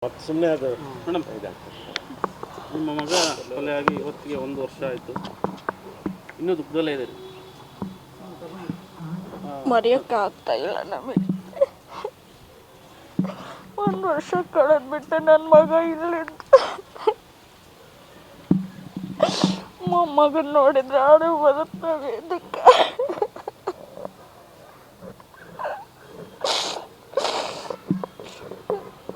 ಮತ್ತು ಸುಮ್ಮನೆ ಅದು ಮೇಡಮ್, ಇದಾಗ್ತದೆ. ನಿಮ್ಮ ಮಗ ಕೊಲೆಯಾಗಿ ಇವತ್ತಿಗೆ 1 ವರ್ಷ ಆಯಿತು, ಇನ್ನೂ ದುಃಖದಲ್ಲೇ ಇದೆ. ಮರೆಯೋಕ್ಕಾಗ್ತಾ ಇಲ್ಲ ನಮಗೆ. 1 ವರ್ಷ ಕಳೆದ್ಬಿಟ್ಟೆ ನನ್ನ ಮಗ ಇಲ್ಲಿಂದ. ಮೊಮ್ಮಗನ್ ನೋಡಿದ್ರೆ ಅದು ಬರುತ್ತವೆ ಇದಕ್ಕೆ.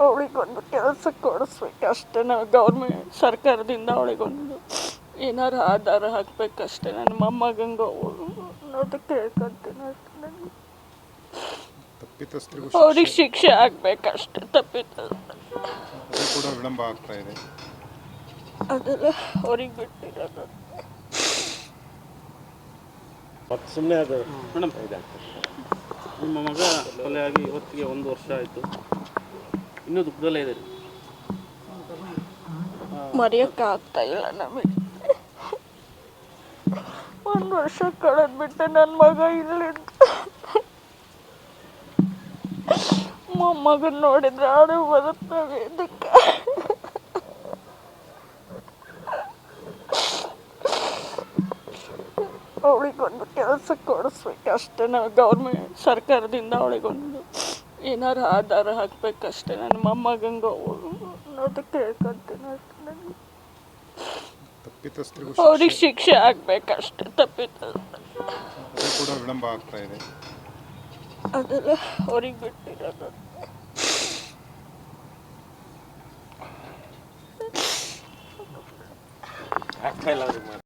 ಅವಳಿಗೊಂದು ಕೆಲಸ ಕೊಡಿಸ್ಬೇಕಷ್ಟೇ. ನಾವು ಗೌರ್ಮೆಂಟ್ ಸರ್ಕಾರದಿಂದ ಅವಳಿಗೊಂದು ಏನಾರು ಆಧಾರ ಹಾಕಬೇಕಷ್ಟೇ. ನನ್ನ ಮೊಮ್ಮಗಂಗೆ ಅನ್ನೋದು ಕೇಳ್ಕೊತೀನಿ ಅಷ್ಟೇ. ನನಗೆ ತಪ್ಪಿತಸ್ಥರಿಗೂ ಅವ್ರಿಗೆ ಶಿಕ್ಷೆ ಆಗಬೇಕಷ್ಟೆ. ಅದು ಕೂಡ ವಿಳಂಬ ಆಗ್ತಾ ಇದೆ. ಅದೆಲ್ಲ ಅವ್ರಿಗೆ ಬಿಟ್ಟಿರೋದು. ಮತ್ತು ಸುಮ್ಮನೆ ಅದು ಮೇಡಮ್, ಇದಾಗ್ತದೆ. ನಿಮ್ಮ ಮಗ ಕೊಲೆಯಾಗಿ ಇವತ್ತಿಗೆ 1 ವರ್ಷ ಆಯಿತು, ಇನ್ನೂ ದುಃಖದಲ್ಲೇ ಇದೆ. ಮರೆಯೋಕ್ಕಾಗ್ತಾ ಇಲ್ಲ ನಮಗೆ. 1 ವರ್ಷ ಕಳೆದ್ಬಿಟ್ಟೆ ನನ್ನ ಮಗ ಇಲ್ಲಿಂದ. ಮೊಮ್ಮಗನ್ ನೋಡಿದ್ರೆ ಅದು ಬರುತ್ತವೆ ಇದಕ್ಕೆ. ಅವಳಿಗೊಂದು ಕೆಲಸ ಕೊಡಿಸ್ಬೇಕಷ್ಟೇ. ನಾವು ಗೌರ್ಮೆಂಟ್ ಸರ್ಕಾರದಿಂದ ಅವಳಿಗೊಂದು ಏನಾರು ಆಧಾರ ಹಾಕಬೇಕಷ್ಟೇ. ನನ್ನ ಮೊಮ್ಮಗಂಗೆ ಅನ್ನೋದು ಕೇಳ್ಕೊತೀನಿ ಅಷ್ಟೇ. ನನಗೆ ತಪ್ಪಿತಸ್ಥರಿಗೂ ಅವ್ರಿಗೆ ಶಿಕ್ಷೆ ಆಗಬೇಕಷ್ಟೆ. ಅದು ಕೂಡ ವಿಳಂಬ ಆಗ್ತಾ ಇದೆ. ಅದೆಲ್ಲ ಅವ್ರಿಗೆ ಬಿಟ್ಟಿರೋದು. ಆಗ್ತಾ ಇಲ್ಲ ಅವ್ರಿಗೆ